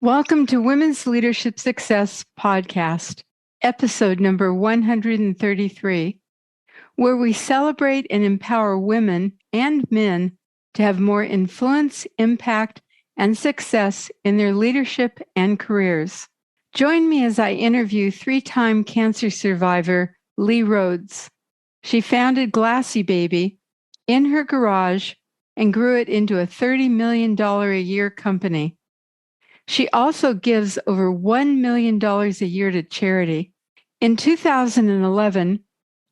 Welcome to Women's Leadership Success Podcast, episode number 133, where we celebrate and empower women and men to have more influence, impact, and success in their leadership and careers. Join me as I interview three-time cancer survivor Lee Rhodes. She founded Glassy Baby in her garage and grew it into a $30 million a year company. She also gives over $1 million a year to charity. In 2011,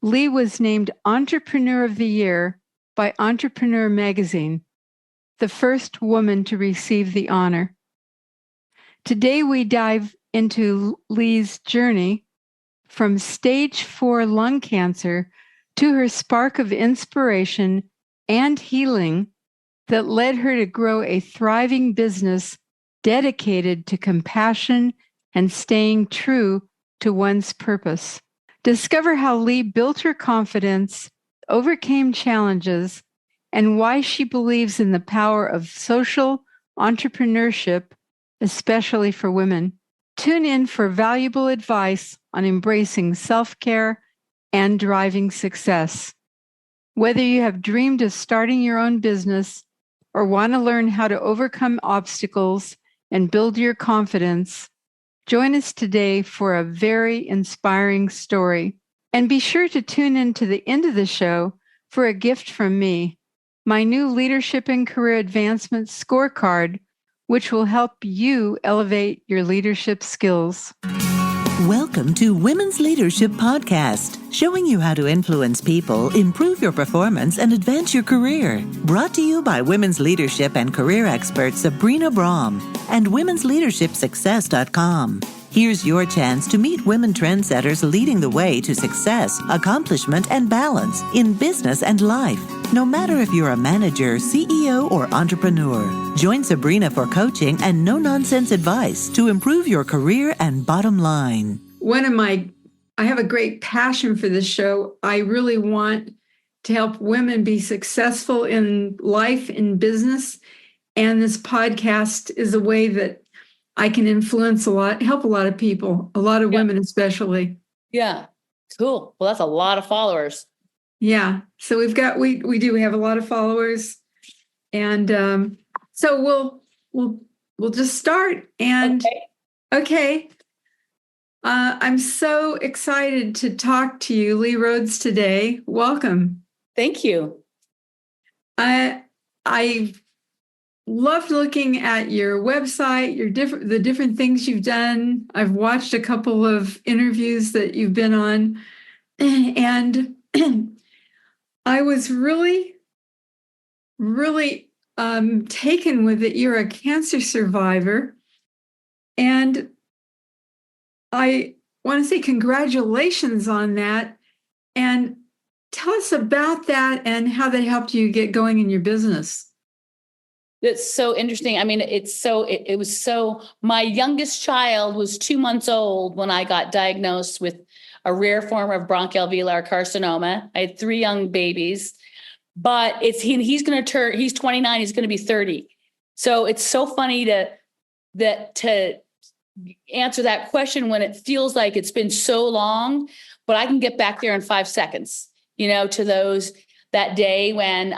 Lee was named Entrepreneur of the Year by Entrepreneur magazine, the first woman to receive the honor. Today, we dive into Lee's journey from stage 4 lung cancer to her spark of inspiration and healing that led her to grow a thriving business dedicated to compassion and staying true to one's purpose. Discover how Lee built her confidence, overcame challenges, and why she believes in the power of social entrepreneurship, especially for women. Tune in for valuable advice on embracing self-care and driving success. Whether you have dreamed of starting your own business or want to learn how to overcome obstacles and build your confidence, join us today for a very inspiring story. And be sure to tune in to the end of the show for a gift from me, my new Leadership and Career Advancement Scorecard, which will help you elevate your leadership skills. Welcome to Women's Leadership Podcast, showing you how to influence people, improve your performance, and advance your career. Brought to you by women's leadership and career expert Sabrina Braham and womensleadershipsuccess.com. Here's your chance to meet women trendsetters leading the way to success, accomplishment, and balance in business and life. No matter if you're a manager, CEO, or entrepreneur, join Sabrina for coaching and no-nonsense advice to improve your career and bottom line. I have a great passion for this show. I really want to help women be successful in life, in business, and this podcast is a way that I can influence help a lot of people, a lot of women especially. Yeah, cool. Well, that's a lot of followers. Yeah, so we have a lot of followers, and so we'll just start. And okay. I'm so excited to talk to you, Lee Rhodes, today. Welcome. Thank you. I loved looking at your website, the different things you've done. I've watched a couple of interviews that you've been on, and I was really, really taken with that you're a cancer survivor. And I want to say congratulations on that. And tell us about that and how that helped you get going in your business. It's so interesting. I mean, it was so, my youngest child was 2 months old when I got diagnosed with a rare form of bronchoalveolar carcinoma. I had 3 young babies, but he's 29, he's going to be 30. So it's so funny to answer that question when it feels like it's been so long, but I can get back there in 5 seconds, to that day when,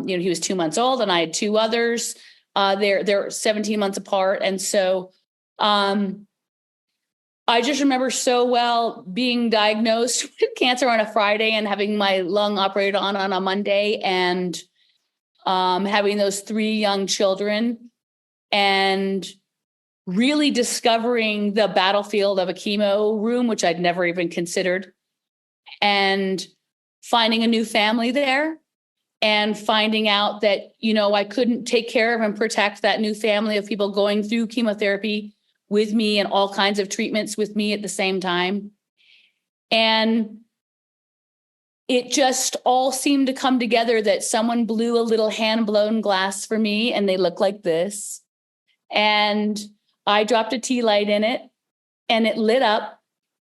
he was 2 months old and I had 2 others. They're 17 months apart. And so, I just remember so well being diagnosed with cancer on a Friday and having my lung operated on a Monday, and having those 3 young children and really discovering the battlefield of a chemo room, which I'd never even considered, and finding a new family there and finding out that, I couldn't take care of and protect that new family of people going through chemotherapy with me and all kinds of treatments with me at the same time. And it just all seemed to come together that someone blew a little hand-blown glass for me, and they look like this. And I dropped a tea light in it, and it lit up,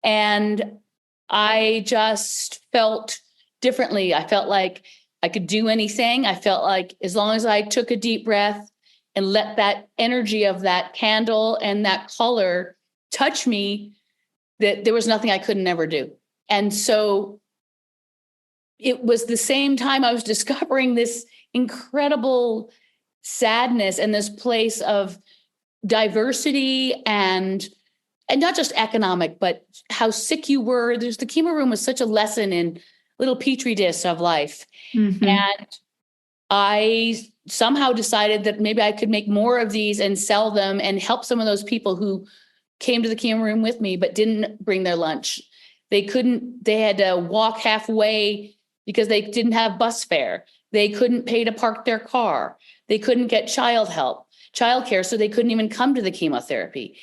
and I just felt differently. I felt like I could do anything. I felt like as long as I took a deep breath and let that energy of that candle and that color touch me, that there was nothing I couldn't never do. And so it was the same time I was discovering this incredible sadness and this place of diversity and not just economic, but how sick you were. The chemo room was such a lesson in little petri discs of life. Mm-hmm. And I somehow decided that maybe I could make more of these and sell them and help some of those people who came to the chemo room with me, but didn't bring their lunch. They had to walk halfway because they didn't have bus fare. They couldn't pay to park their car. They couldn't get childcare, so they couldn't even come to the chemotherapy.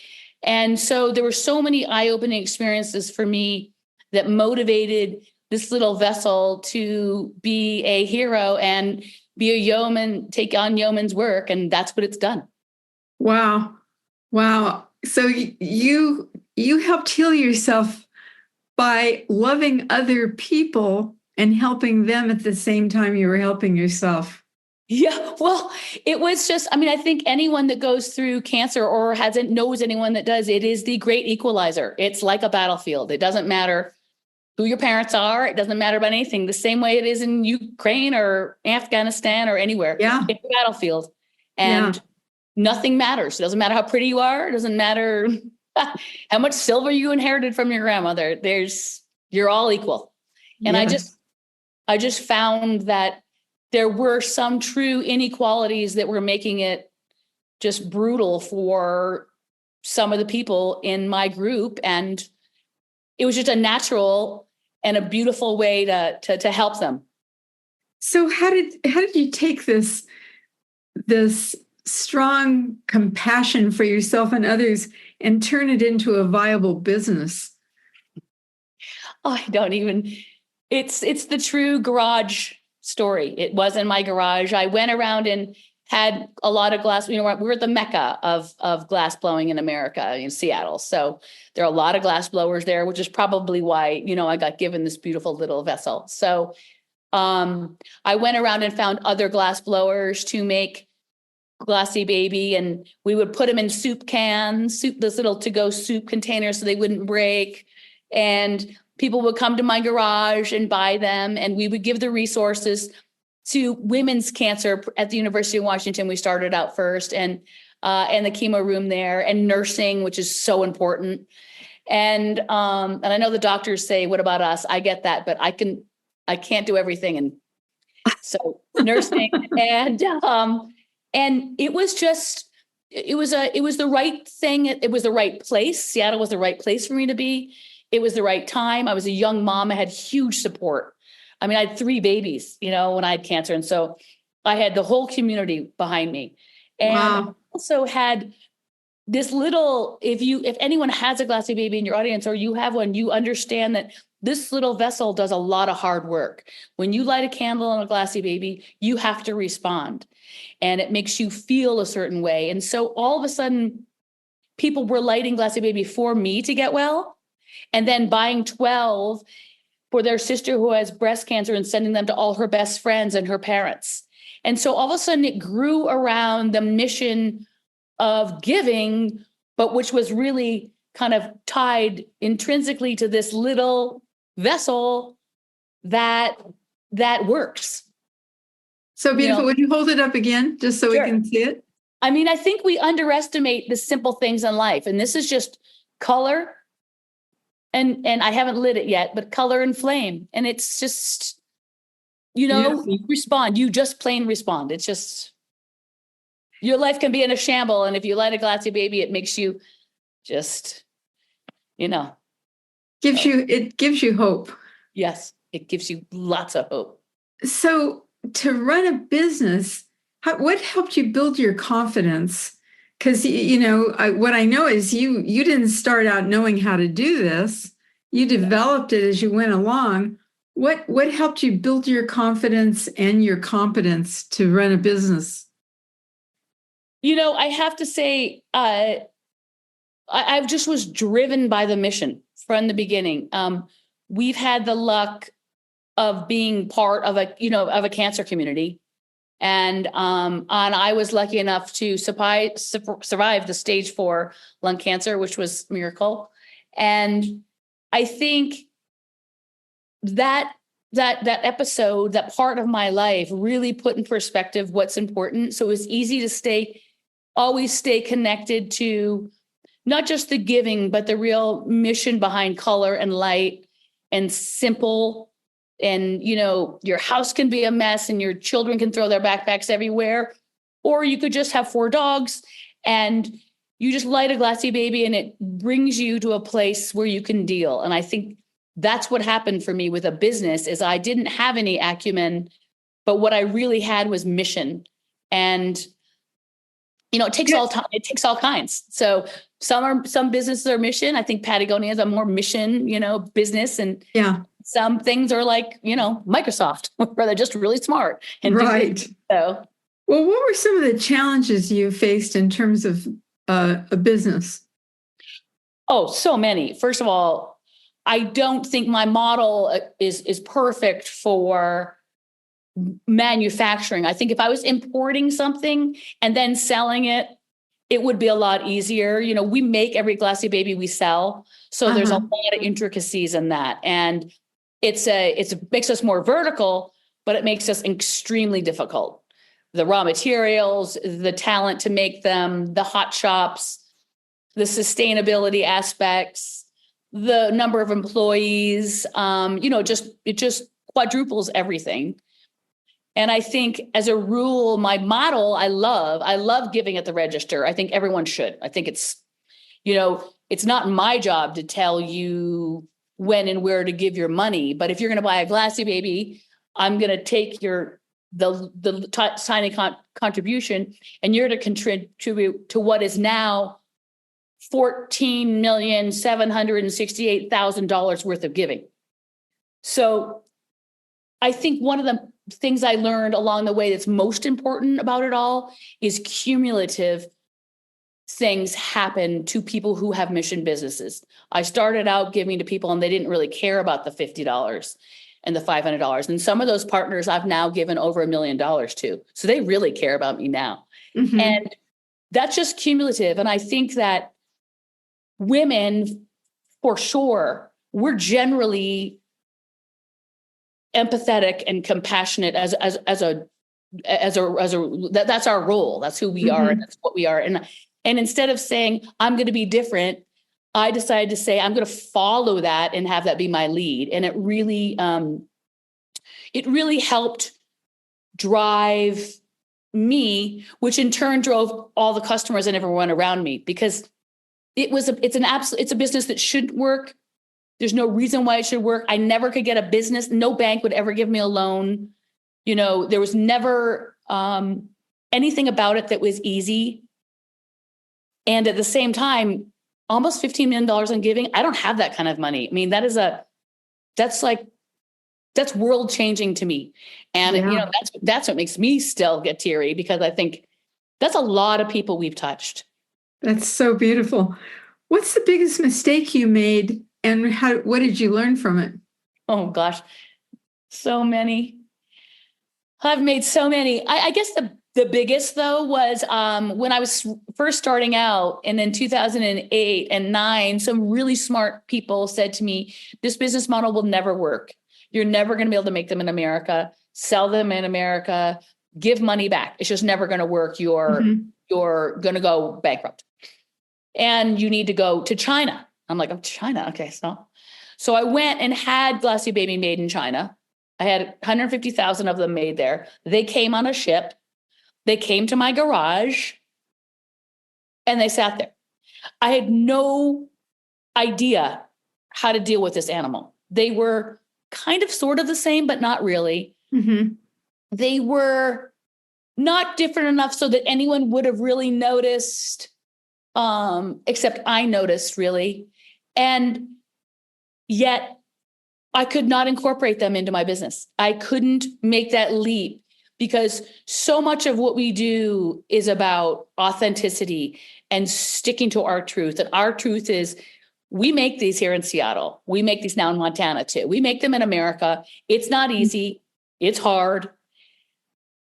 And so there were so many eye-opening experiences for me that motivated this little vessel to be a hero and be a yeoman, take on yeoman's work. And that's what it's done. Wow. So you helped heal yourself by loving other people and helping them at the same time you were helping yourself. Yeah, well, it was just, I think anyone that goes through cancer or knows anyone that does, it is the great equalizer. It's like a battlefield. It doesn't matter who your parents are. It doesn't matter about anything. The same way it is in Ukraine or Afghanistan or anywhere. Yeah. It's a battlefield. And nothing matters. It doesn't matter how pretty you are. It doesn't matter how much silver you inherited from your grandmother. You're all equal. And yes. I just found that there were some true inequalities that were making it just brutal for some of the people in my group. And it was just a natural and a beautiful way to help them. So how did you take this strong compassion for yourself and others and turn it into a viable business? Oh, I don't even, it's the true garage story. It was in my garage. I went around and had a lot of glass. We were the mecca of glass blowing in America, in Seattle. So there are a lot of glass blowers there, which is probably why, I got given this beautiful little vessel. So I went around and found other glass blowers to make Glassy Baby, and we would put them in soup cans, those little to-go soup containers so they wouldn't break. And people would come to my garage and buy them, and we would give the resources to women's cancer at the University of Washington. We started out first, and the chemo room there, and nursing, which is so important. And I know the doctors say, "What about us?" I get that, but I can't do everything, and so nursing and it was the right thing. It was the right place. Seattle was the right place for me to be. It was the right time. I was a young mom. I had huge support. I had 3 babies, when I had cancer. And so I had the whole community behind me. And wow. I also had this little, if anyone has a Glassy Baby in your audience, or you have one, you understand that this little vessel does a lot of hard work. When you light a candle on a Glassy Baby, you have to respond, and it makes you feel a certain way. And so all of a sudden, people were lighting Glassy Baby for me to get well, and then buying 12 for their sister who has breast cancer and sending them to all her best friends and her parents. And so all of a sudden it grew around the mission of giving, but which was really kind of tied intrinsically to this little vessel that works. So beautiful. Would you hold it up again just so Sure. we can see it? I think we underestimate the simple things in life. And this is just color. And I haven't lit it yet, but color and flame. And it's just, respond. You just plain respond. It's just, your life can be in a shamble. And if you light a Glassy Baby, it makes you just, it gives you hope. Yes, it gives you lots of hope. So to run a business, what helped you build your confidence? Because, what I know is you didn't start out knowing how to do this. You developed it as you went along. What helped you build your confidence and your competence to run a business? I have to say, I just was driven by the mission from the beginning. We've had the luck of being part of a cancer community. And I was lucky enough to survive the stage 4 lung cancer, which was a miracle. And I think that episode, that part of my life really put in perspective what's important. So it was easy to always stay connected to not just the giving, but the real mission behind color and light and simple. And, your house can be a mess and your children can throw their backpacks everywhere. Or you could just have 4 dogs and you just light a Glassy Baby and it brings you to a place where you can deal. And I think that's what happened for me with a business is I didn't have any acumen, but what I really had was mission. And it takes all time. It takes all kinds. So some businesses are mission. I think Patagonia is a more mission, business. And some things are like, Microsoft, where they're just really smart. And right. So, well, what were some of the challenges you faced in terms of a business? Oh, so many. First of all, I don't think my model is perfect for manufacturing. I think if I was importing something and then selling it, it would be a lot easier. We make every Glassy Baby we sell. So there's a lot of intricacies in that. And it makes us more vertical, but it makes us extremely difficult. The raw materials, the talent to make them, the hot shops, the sustainability aspects, the number of employees, it just quadruples everything. And I think as a rule, my model, I love giving at the register. I think everyone should. I think it's not my job to tell you when and where to give your money. But if you're going to buy a Glassy Baby, I'm going to take the tiny contribution and you're to contribute to what is now $14,768,000 worth of giving. So I think one of the things I learned along the way that's most important about it all is cumulative things happen to people who have mission businesses. I started out giving to people and they didn't really care about the $50 and the $500. And some of those partners I've now given over $1 million to. So they really care about me now. Mm-hmm. And that's just cumulative. And I think that women, for sure, we're generally empathetic and compassionate that's our role. That's who we are. And that's what we are. And instead of saying, I'm going to be different, I decided to say, I'm going to follow that and have that be my lead. And it really helped drive me, which in turn drove all the customers and everyone around me, because it's a business that shouldn't work. There's no reason why it should work. I never could get a business. No bank would ever give me a loan. There was never anything about it that was easy. And at the same time, almost $15 million in giving. I don't have that kind of money. I mean, that's world changing to me. And that's what makes me still get teary, because I think that's a lot of people we've touched. That's so beautiful. What's the biggest mistake you made? And what did you learn from it? Oh, gosh, so many. I've made so many. I guess the biggest, though, was when I was first starting out, and in 2008 and 2009, some really smart people said to me, this business model will never work. You're never going to be able to make them in America, sell them in America, give money back. It's just never going to work. You're going to go bankrupt. And you need to go to China. I'm like, oh, China. Okay. So I went and had Glassy Baby made in China. I had 150,000 of them made there. They came on a ship. They came to my garage and they sat there. I had no idea how to deal with this animal. They were kind of sort of the same, but not really. Mm-hmm. They were not different enough so that anyone would have really noticed, except I noticed, really. And yet I could not incorporate them into my business. I couldn't make that leap, because so much of what we do is about authenticity and sticking to our truth. And our truth is, we make these here in Seattle. We make these now in Montana too. We make them in America. It's not easy. It's hard.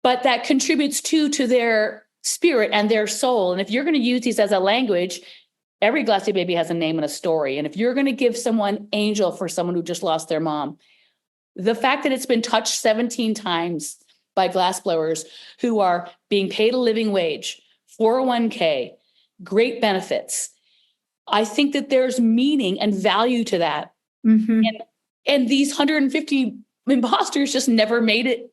but that contributes to their spirit and their soul. And if you're going to use these as a language, every Glassy Baby has a name and a story. And if you're going to give someone angel for someone who just lost their mom, the fact that it's been touched 17 times by glassblowers who are being paid a living wage, 401k, great benefits, I think that there's meaning and value to that. Mm-hmm. And these 150 imposters just never made it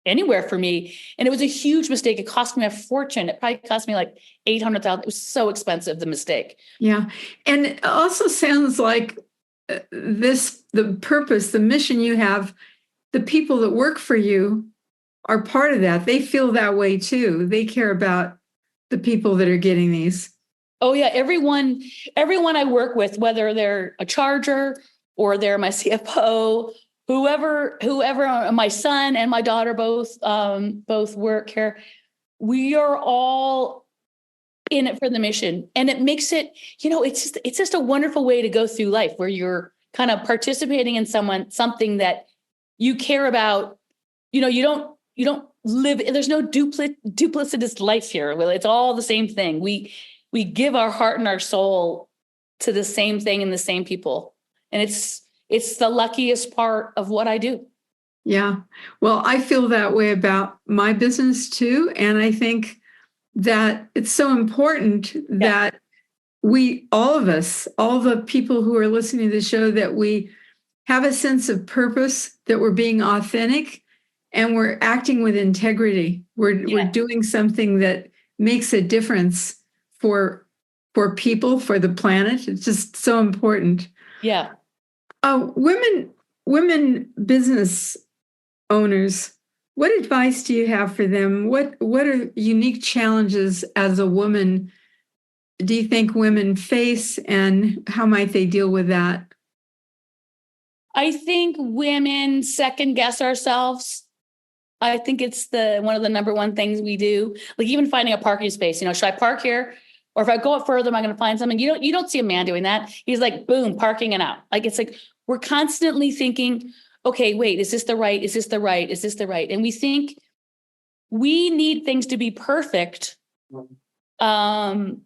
anywhere for me. And it was a huge mistake. It cost me a fortune. It probably cost me like $800,000. It was so expensive, the mistake. Yeah. And it also sounds like the purpose, the mission you have, the people that work for you are part of that. They feel that way too. They care about the people that are getting these. Oh yeah. Everyone I work with, whether they're a charger or they're my CFO, whoever, my son and my daughter both work here. We are all in it for the mission. And it makes it, it's just a wonderful way to go through life where you're kind of participating in something that you care about. You don't live, there's no duplicitous life here. Well, it's all the same thing. We give our heart and our soul to the same thing and the same people. And it's the luckiest part of what I do. Yeah. Well, I feel that way about my business too. And I think that it's so important that we, all of us, all the people who are listening to the show, that we have a sense of purpose, that we're being authentic and we're acting with integrity. We're doing something that makes a difference for people, for the planet. It's just so important. Yeah. Women business owners, what advice do you have for them? What are unique challenges as a woman do you think women face, and how might they deal with that? I think women second guess ourselves. I think it's one of the number one things we do. Like even finding a parking space, should I park here? Or if I go up further, am I going to find something? You don't see a man doing that. He's like, boom, parking and out. Like, it's like, we're constantly thinking, okay, wait, is this the right? Is this the right? Is this the right? And we think we need things to be perfect. No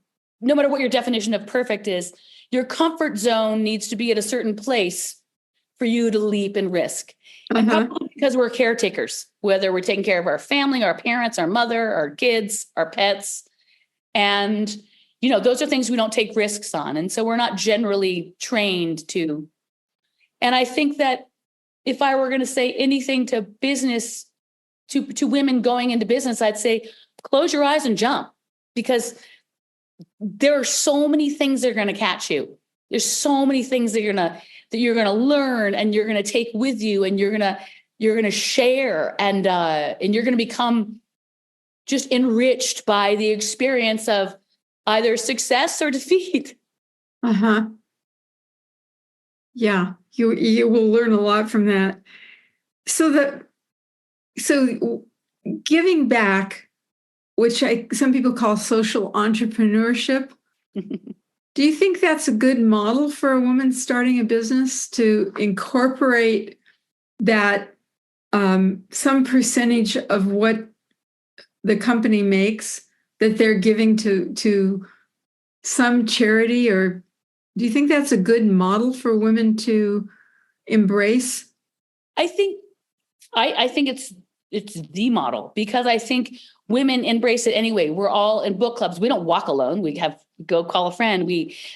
matter what your definition of perfect is, your comfort zone needs to be at a certain place for you to leap and risk. And probably because we're caretakers, whether we're taking care of our family, our parents, our mother, our kids, our pets. And, those are things we don't take risks on. And so we're not generally trained to. And I think that if I were going to say anything to business, to women going into business, I'd say, close your eyes and jump, because there are so many things that are going to catch you. There's so many things that you're going to learn and you're going to take with you, and you're going to share, and you're going to become just enriched by the experience of either success or defeat. Yeah, you will learn a lot from that. So giving back, which some people call social entrepreneurship. Do you think that's a good model for a woman starting a business, to incorporate that some percentage of what the company makes that they're giving to some charity? Or do you think that's a good model for women to embrace? I think it's the model, because I think women embrace it anyway. We're all in book clubs. We don't walk alone. We go call a friend.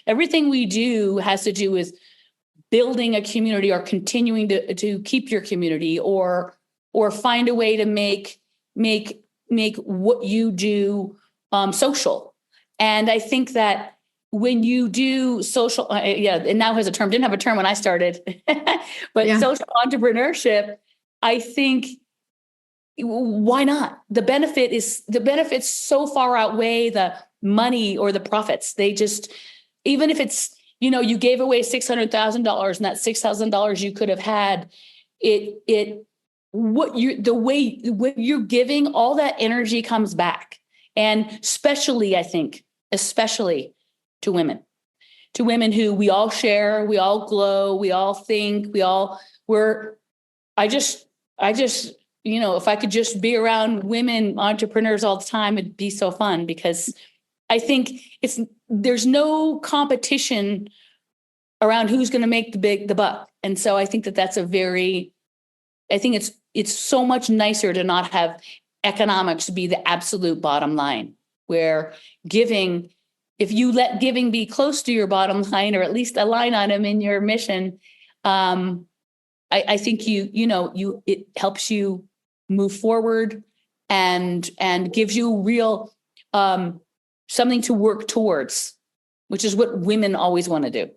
Everything we do has to do with building a community, or continuing to keep your community, or find a way to make what you do social. And I think that when you do social, it now has a term, didn't have a term when I started, but social entrepreneurship, I think, why not? The benefits so far outweigh the money or the profits. They just, even if it's, you gave away $600,000 and that $6,000 you could have had, when you're giving, all that energy comes back. And especially, I think, to women who we all share, we all glow, we all think, I just, if I could just be around women entrepreneurs all the time, it'd be so fun, because I think there's no competition around who's going to make the buck. And so I think that's it's so much nicer to not have economics be the absolute bottom line, where giving, if you let giving be close to your bottom line, or at least a line item in your mission, I think it helps you move forward and gives you real something to work towards, which is what women always want to do.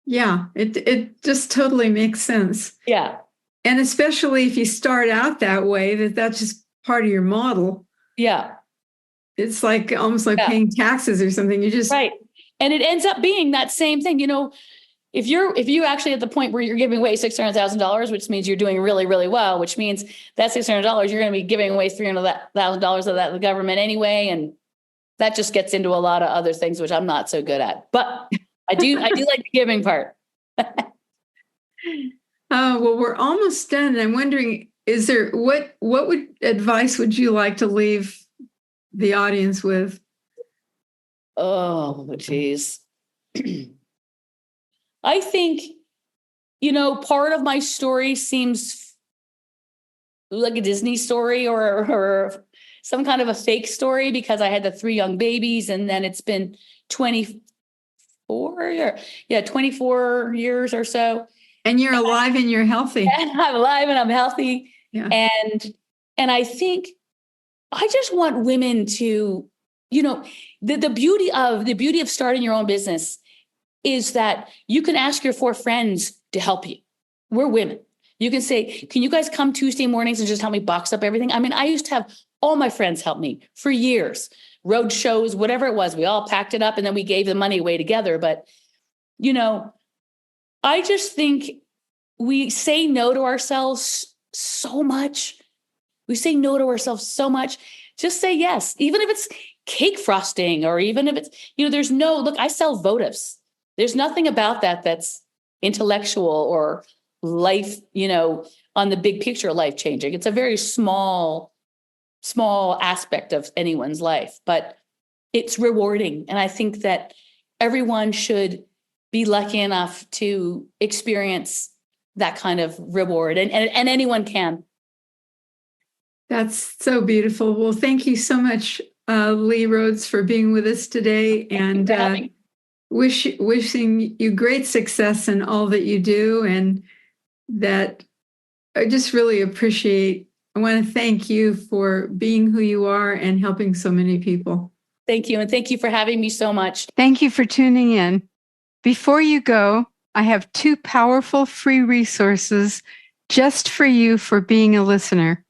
Yeah, it just totally makes sense. Yeah. And especially if you start out that way, that's just part of your model. Yeah. It's like almost like paying taxes or something. You just right. And it ends up being that same thing. If you actually at the point where you're giving away $600,000, which means you're doing really, really well, which means that $600, you're going to be giving away $300,000 of that to the government anyway. And that just gets into a lot of other things, which I'm not so good at, but I do like the giving part. Well, we're almost done. I'm wondering, what advice would you like to leave the audience with? Oh, geez. I think, part of my story seems like a Disney story or some kind of a fake story, because I had the 3 young babies, and then it's been 24 years or so. And you're alive and you're healthy. And I'm alive and I'm healthy. Yeah. And I think I just want women to, the beauty of starting your own business is that you can ask your 4 friends to help you. We're women. You can say, can you guys come Tuesday mornings and just help me box up everything? I mean, I used to have all my friends help me for years, road shows, whatever it was. We all packed it up and then we gave the money away together. But, I just think we say no to ourselves so much. Just say yes, even if it's cake frosting, or even if it's, look, I sell votives. There's nothing about that that's intellectual or life, on the big picture, life changing. It's a very small aspect of anyone's life, but it's rewarding. And I think that everyone should be lucky enough to experience that kind of reward, and anyone can. That's so beautiful. Well, thank you so much, Lee Rhodes, for being with us today, and wishing you great success in all that you do. And that I just really appreciate. I want to thank you for being who you are and helping so many people. Thank you. And thank you for having me so much. Thank you for tuning in. Before you go, I have 2 powerful free resources just for you for being a listener.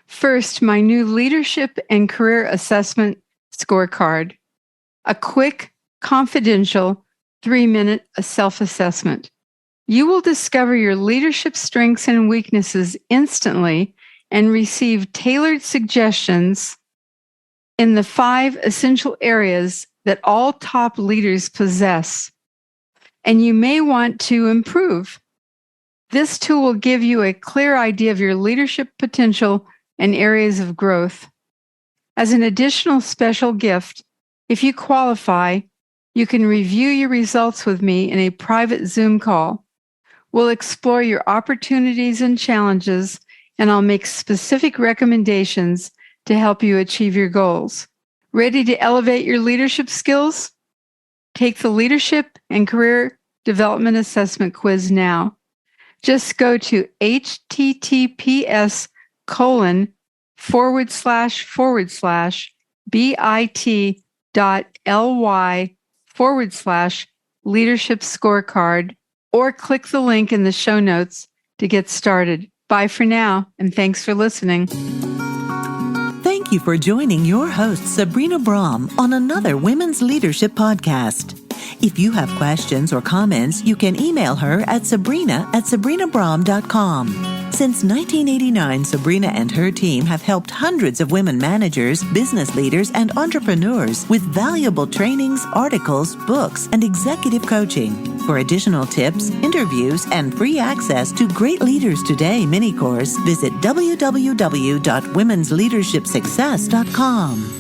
First, my new leadership and career assessment scorecard, a quick, confidential 3-minute self-assessment. You will discover your leadership strengths and weaknesses instantly and receive tailored suggestions in the 5 essential areas that all top leaders possess, and you may want to improve. This tool will give you a clear idea of your leadership potential and areas of growth. As an additional special gift, if you qualify, you can review your results with me in a private Zoom call. We'll explore your opportunities and challenges, and I'll make specific recommendations to help you achieve your goals. Ready to elevate your leadership skills? Take the Leadership and Career Development Assessment quiz now. Just go to https://bit.ly/leadership scorecard, or click the link in the show notes to get started. Bye for now, and thanks for listening. Thank you for joining your host, Sabrina Braham, on another Women's Leadership Podcast. If you have questions or comments, you can email her at sabrina@sabrinabraham.com. Since 1989, Sabrina and her team have helped hundreds of women managers, business leaders, and entrepreneurs with valuable trainings, articles, books, and executive coaching. For additional tips, interviews, and free access to Great Leaders Today mini course, visit www.womensleadershipsuccess.com.